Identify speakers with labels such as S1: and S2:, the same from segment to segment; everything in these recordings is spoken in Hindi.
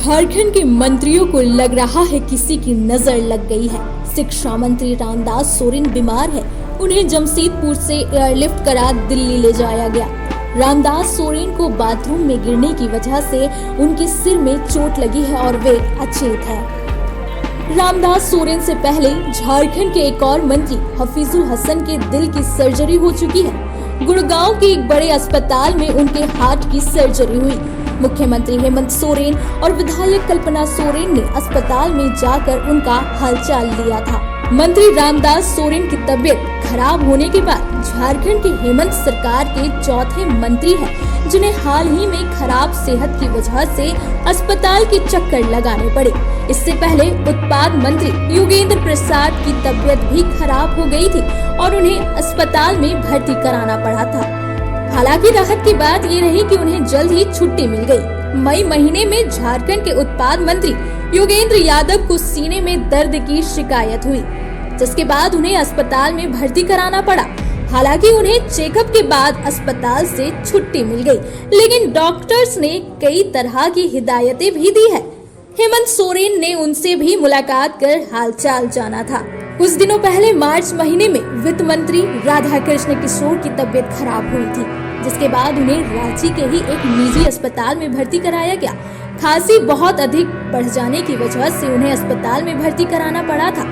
S1: झारखंड के मंत्रियों को लग रहा है किसी की नजर लग गई है। शिक्षा मंत्री रामदास सोरेन बीमार है, उन्हें जमशेदपुर से एयरलिफ्ट करा दिल्ली ले जाया गया। रामदास सोरेन को बाथरूम में गिरने की वजह से उनके सिर में चोट लगी है और वे अचेत है। रामदास सोरेन से पहले झारखंड के एक और मंत्री हफीजुल हसन के दिल की सर्जरी हो चुकी है। गुड़गांव के एक बड़े अस्पताल में उनके हार्ट की सर्जरी हुई। मुख्यमंत्री हेमंत सोरेन और विधायक कल्पना सोरेन ने अस्पताल में जाकर उनका हालचाल लिया था। मंत्री रामदास सोरेन की तबीयत खराब होने के बाद झारखंड की हेमंत सरकार के चौथे मंत्री हैं, जिन्हें हाल ही में खराब सेहत की वजह से अस्पताल के चक्कर लगाने पड़े। इससे पहले उत्पाद मंत्री योगेंद्र प्रसाद की तबीयत भी खराब हो गई थी और उन्हें अस्पताल में भर्ती कराना पड़ा था। हालांकि राहत की बात ये रही कि उन्हें जल्द ही छुट्टी मिल गई। मई महीने में झारखंड के उत्पाद मंत्री योगेंद्र यादव को सीने में दर्द की शिकायत हुई, जिसके बाद उन्हें अस्पताल में भर्ती कराना पड़ा। हालांकि उन्हें चेकअप के बाद अस्पताल से छुट्टी मिल गई, लेकिन डॉक्टर्स ने कई तरह की हिदायतें भी दी है। हेमंत सोरेन ने उनसे भी मुलाकात कर हालचाल जाना था। कुछ दिनों पहले मार्च महीने में वित्त मंत्री राधाकृष्ण किशोर की तबीयत खराब हुई थी, जिसके बाद उन्हें रांची के ही एक निजी अस्पताल में भर्ती कराया गया। खांसी बहुत अधिक बढ़ जाने की वजह से उन्हें अस्पताल में भर्ती कराना पड़ा था।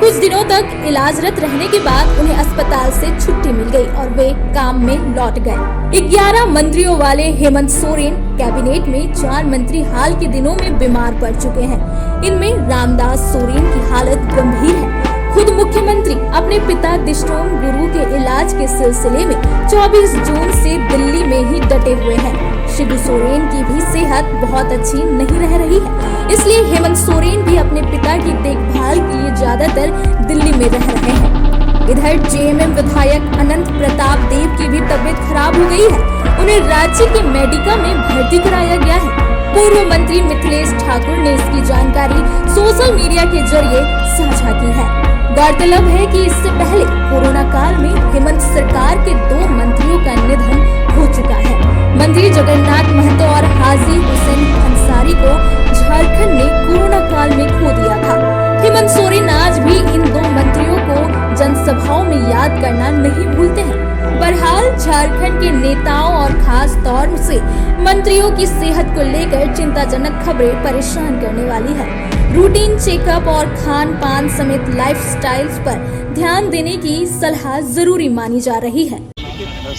S1: कुछ दिनों तक इलाजरत रहने के बाद उन्हें अस्पताल से छुट्टी मिल गई और वे काम में लौट गए। 11 मंत्रियों वाले हेमंत सोरेन कैबिनेट में 4 मंत्री हाल के दिनों में बीमार पड़ चुके हैं। इनमें रामदास सोरेन की हालत गंभीर है। खुद मुख्यमंत्री अपने पिता दिष्टोम गुरु के इलाज के सिलसिले में 24 जून से दिल्ली में ही डटे हुए हैं। शिबू सोरेन की भी सेहत बहुत अच्छी नहीं रह रही है, इसलिए हेमंत सोरेन भी अपने पिता की देखभाल के लिए ज्यादातर दिल्ली में रह रहे हैं। इधर जेएमएम विधायक अनंत प्रताप देव की भी तबीयत खराब हो गई है। उन्हें रांची के मेडिका में भर्ती कराया गया है। पूर्व मंत्री मिथिलेश ठाकुर ने इसकी जानकारी सोशल मीडिया के जरिए साझा की है। गौरतलब है कि इससे पहले कोरोना काल में हेमंत सरकार के 2 मंत्रियों का निधन हो चुका है। मंत्री जगन्नाथ महतो और हाजी हुसैन अंसारी को झारखंड ने कोरोना काल में खो दिया था। हेमंत सोरेन आज भी इन 2 मंत्रियों को जनसभाओं में याद करना नहीं भूलते हैं। बहरहाल झारखंड के नेताओं और खास तौर से मंत्रियों की सेहत को लेकर चिंताजनक खबरें परेशान करने वाली है। रूटीन चेकअप और खान पान समेत लाइफस्टाइल्स पर ध्यान देने की सलाह जरूरी मानी जा रही है।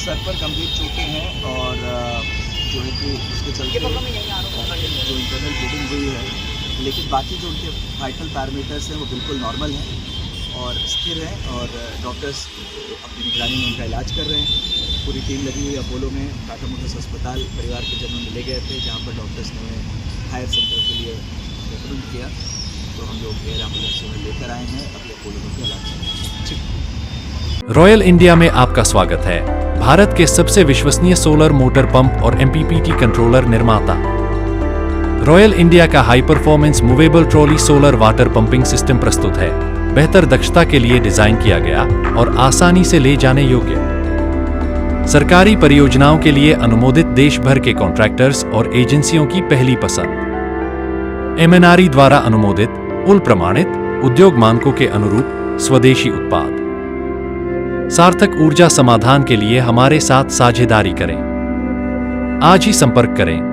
S2: सर पर गंभीर चोटें हैं और जो है कि उसके चलते जो इंटरनल ब्लीडिंग हुई है, लेकिन बाकी जो उनके वाइटल पैरामीटर्स हैं वो बिल्कुल नॉर्मल हैं और स्थिर हैं और डॉक्टर्स अपनी निगरानी में उनका इलाज कर रहे हैं। पूरी टीम लगी हुई अपोलो में टाटा मोटर्स अस्पताल परिवार के जनों में ले गए थे, जहाँ पर डॉक्टर्स ने हायर सेंटर के लिए रेफरेंस किया, तो हम लोग एयर एम्बुलेंस में लेकर आए हैं, अपने अपोलो में इलाज कर रहे हैं।
S3: रॉयल इंडिया में आपका स्वागत है। भारत के सबसे विश्वसनीय सोलर मोटर पंप और एमपीपीटी कंट्रोलर निर्माता रॉयल इंडिया का high performance movable trolley solar water pumping system प्रस्तुत है। बेहतर दक्षता के लिए डिजाइन किया गया और आसानी से ले जाने योग्य। सरकारी परियोजनाओं के लिए अनुमोदित देश भर के कॉन्ट्रैक्टर्स और एजेंसियों की पहली पसंद। एमएनआरई द्वारा अनुमोदित, उल प्रमाणित, उद्योग मानकों के अनुरूप स्वदेशी उत्पाद। सार्थक ऊर्जा समाधान के लिए हमारे साथ साझेदारी करें। आज ही संपर्क करें।